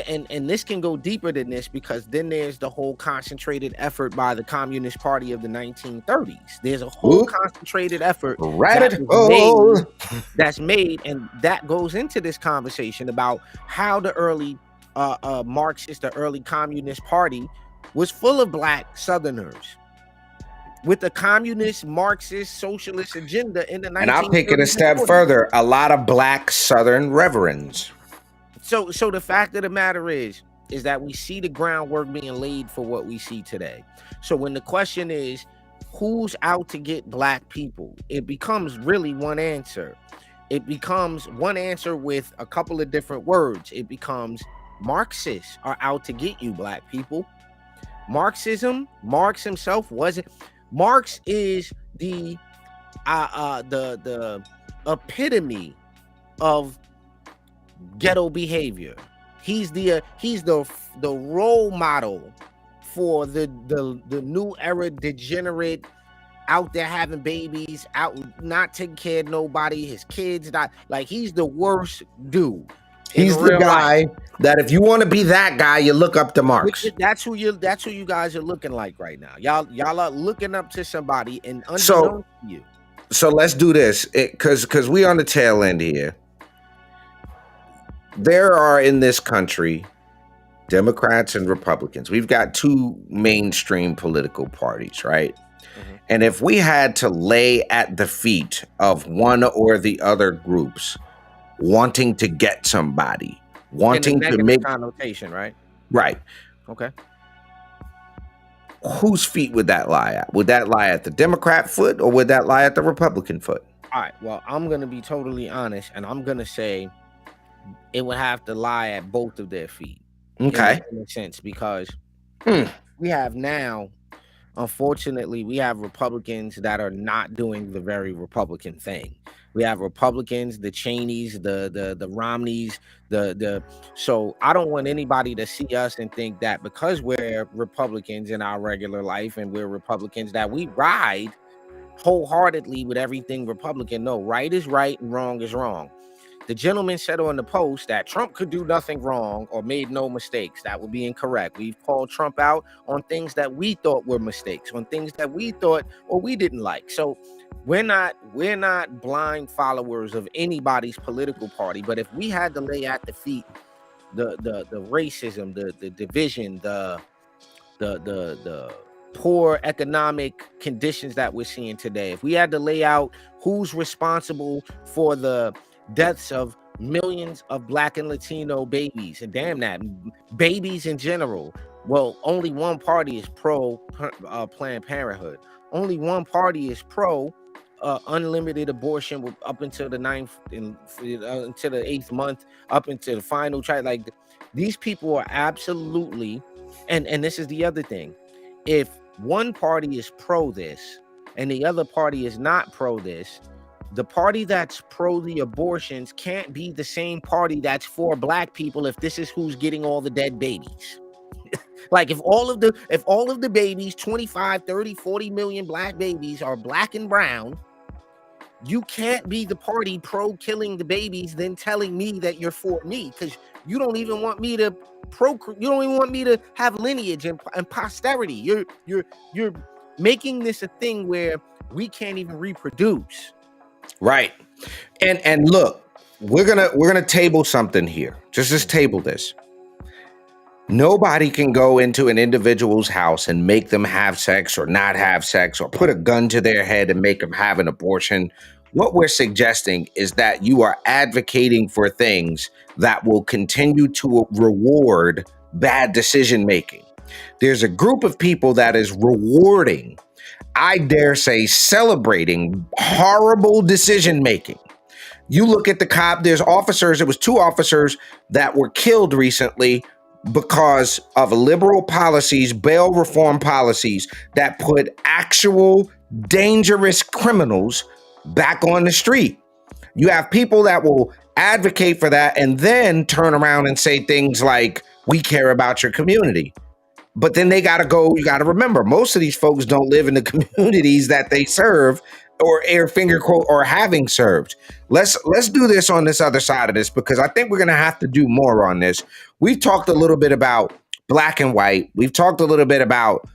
and this can go deeper than this, because then there's the whole concentrated effort by the Communist Party of the 1930s. There's a whole Oop. concentrated effort Rabbit that hole. was that's made, and that goes into this conversation about how the early Marxist, the early Communist Party was full of black Southerners with the communist, Marxist, socialist agenda in the 1930s. And I'll take it a step further. A lot of black Southern reverends. So the fact of the matter is that we see the groundwork being laid for what we see today. So when the question is, who's out to get black people, it becomes really one answer. It becomes one answer with a couple of different words. It becomes Marxists are out to get you, black people. Marxism, Marx himself wasn't. Marx is the epitome of ghetto behavior. He's the role model for the new era degenerate, out there having babies, out not taking care of nobody, his kids not, like, he's the worst dude. He's the guy that if you want to be that guy, you look up to Marx. That's who you guys are looking like right now. Y'all are looking up to somebody, and unbeknownst to you. So let's do this, because we on the tail end here. There are in this country Democrats and Republicans. We've got two mainstream political parties, right? Mm-hmm. And if we had to lay at the feet of one or the other groups wanting to get somebody, wanting to make connotation, right? Right. Okay. Whose feet would that lie at? Would that lie at the Democrat foot, or would that lie at the Republican foot? All right. Well, I'm going to be totally honest, and I'm going to say it would have to lie at both of their feet. Okay. In a sense, because we have now, unfortunately, we have Republicans that are not doing the very Republican thing. We have Republicans, the Cheneys, the Romneys, so I don't want anybody to see us and think that because we're Republicans in our regular life and we're Republicans that we ride wholeheartedly with everything Republican. No, right is right and wrong is wrong. The gentleman said on the post that Trump could do nothing wrong or made no mistakes. That would be incorrect. We've called Trump out on things that we thought were mistakes, on things that we thought or we didn't like. So we're not blind followers of anybody's political party. But if we had to lay at the feet the racism, the division, the poor economic conditions that we're seeing today, if we had to lay out who's responsible for the deaths of millions of Black and Latino babies, and damn that, babies in general. Well, only one party is pro Planned Parenthood. Only one party is pro unlimited abortion up until the 9th, until the 8th month, up until the final child. Like, these people are absolutely, and this is the other thing. If one party is pro this and the other party is not pro this, the party that's pro the abortions can't be the same party that's for Black people if this is who's getting all the dead babies. Like, if all of the babies, 25, 30, 40 million Black babies are Black and brown, you can't be the party pro killing the babies then telling me that you're for me, because you don't even want me to you don't even want me to have lineage and posterity. You're making this a thing where we can't even reproduce. Right. And look, we're gonna table something here. Just table this. Nobody can go into an individual's house and make them have sex or not have sex, or put a gun to their head and make them have an abortion. What we're suggesting is that you are advocating for things that will continue to reward bad decision making. There's a group of people that is rewarding, I dare say, celebrating horrible decision making. You look at the cop, there's officers, it was 2 officers that were killed recently because of liberal policies, bail reform policies that put actual dangerous criminals back on the street. You have people that will advocate for that and then turn around and say things like, we care about your community. But then they got to go, you got to remember, most of these folks don't live in the communities that they serve or air finger quote or having served. Let's do this on this other side of this, because I think we're going to have to do more on this. We've talked a little bit about black and white. We've talked a little bit about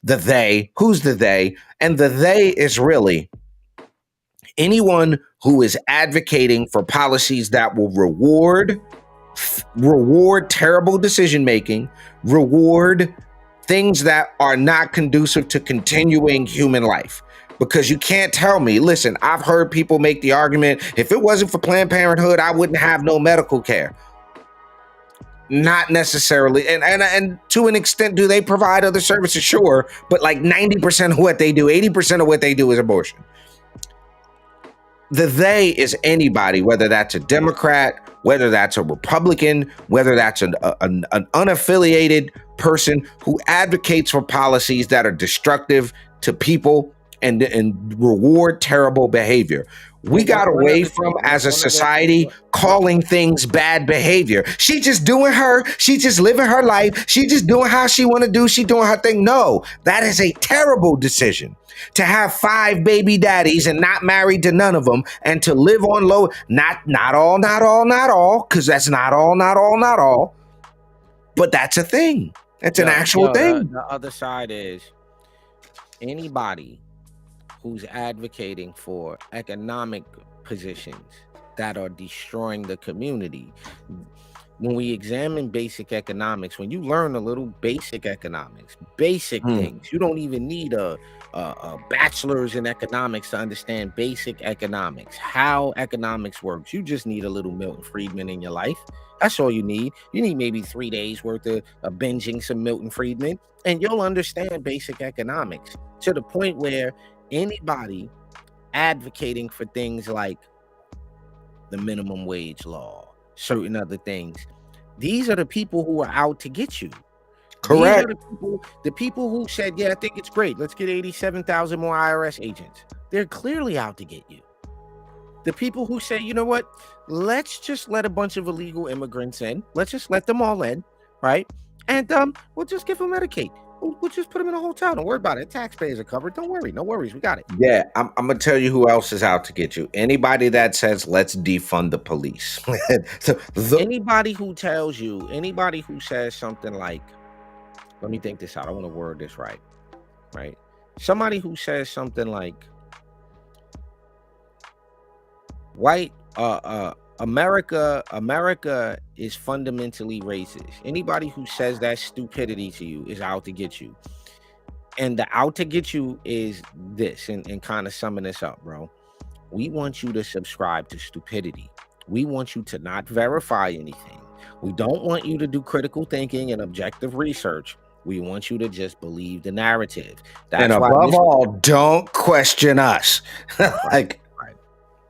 the they. Who's the they? And the they is really anyone who is advocating for policies that will reward terrible decision making, reward things that are not conducive to continuing human life. Because you can't tell me, listen, I've heard people make the argument, if it wasn't for Planned Parenthood, I wouldn't have no medical care. Not necessarily. And to an extent, do they provide other services? Sure. But like 90% of what they do, 80% of what they do is abortion. The they is anybody, whether that's a Democrat, whether that's a Republican, whether that's an unaffiliated person who advocates for policies that are destructive to people and reward terrible behavior. We got away from, as a society, calling things bad behavior. She just doing her, she just living her life, she just doing how she want to do, she doing her thing. No, that is a terrible decision. To have 5 baby daddies and not married to none of them, and to live on low, not all, because that's not all, but that's a thing. That's an actual thing. The other side is anybody who's advocating for economic positions that are destroying the community. When we examine basic economics, when you learn a little basic economics, basic things, you don't even need a bachelor's in economics to understand basic economics, how economics works. You just need a little Milton Friedman in your life. That's all you need. You need maybe 3 days worth of binging some Milton Friedman, and you'll understand basic economics to the point where anybody advocating for things like the minimum wage law, certain other things, these are the people who are out to get you. Correct. These are the people who said, yeah, I think it's great. Let's get 87,000 more IRS agents. They're clearly out to get you. The people who say, you know what, let's just let a bunch of illegal immigrants in. Let's just let them all in, right? And we'll just give them Medicaid. We'll just put them in a hotel. Don't worry about it. Taxpayers are covered. Don't worry. No worries. We got it. Yeah, I'm going to tell you who else is out to get you. Anybody that says, let's defund the police. Anybody who says something like, let me think this out. I want to word this right? Somebody who says something like, white, America is fundamentally racist. Anybody who says that stupidity to you is out to get you. And the out to get you is this, and kind of summing this up, bro. We want you to subscribe to stupidity. We want you to not verify anything. We don't want you to do critical thinking and objective research. We want you to just believe the narrative. And above all, don't question us.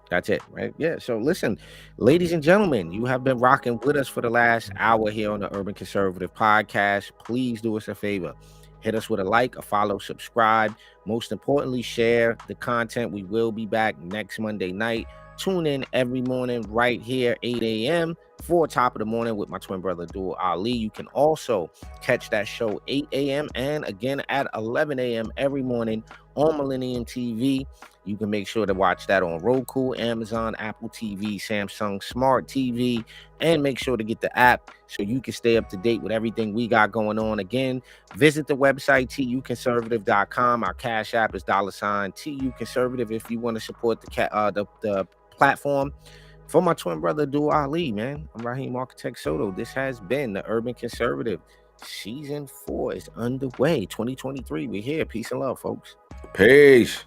That's it, right? Yeah. So listen, ladies and gentlemen, you have been rocking with us for the last hour here on the Urban Conservative Podcast. Please do us a favor. Hit us with a like, a follow, subscribe. Most importantly, share the content. We will be back next Monday night. Tune in every morning right here, 8 a.m. for Top of the Morning with my twin brother, Abdul Ali. You can also catch that show 8 a.m. and again at 11 a.m. every morning on Millennium TV. You can make sure to watch that on Roku, Amazon, Apple TV, Samsung Smart TV, and make sure to get the app so you can stay up to date with everything we got going on. Again, visit the website, tuconservative.com. Our cash app is $TUconservative if you want to support the platform. For my twin brother, Abdul Ali, man, I'm Raheem Architect Soto. This has been the Urban Conservative. Season 4 is underway. 2023, we're here. Peace and love, folks. Peace.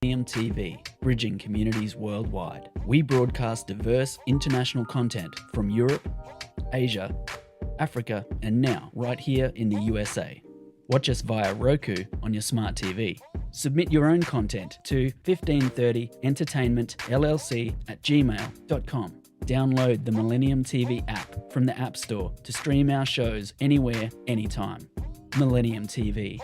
TV, bridging communities worldwide. We broadcast diverse international content from Europe, Asia, Africa, and now right here in the USA. Watch us via Roku on your smart TV. Submit your own content to 1530entertainmentllc@gmail.com. Download the Millennium TV app from the App Store to stream our shows anywhere, anytime. Millennium TV.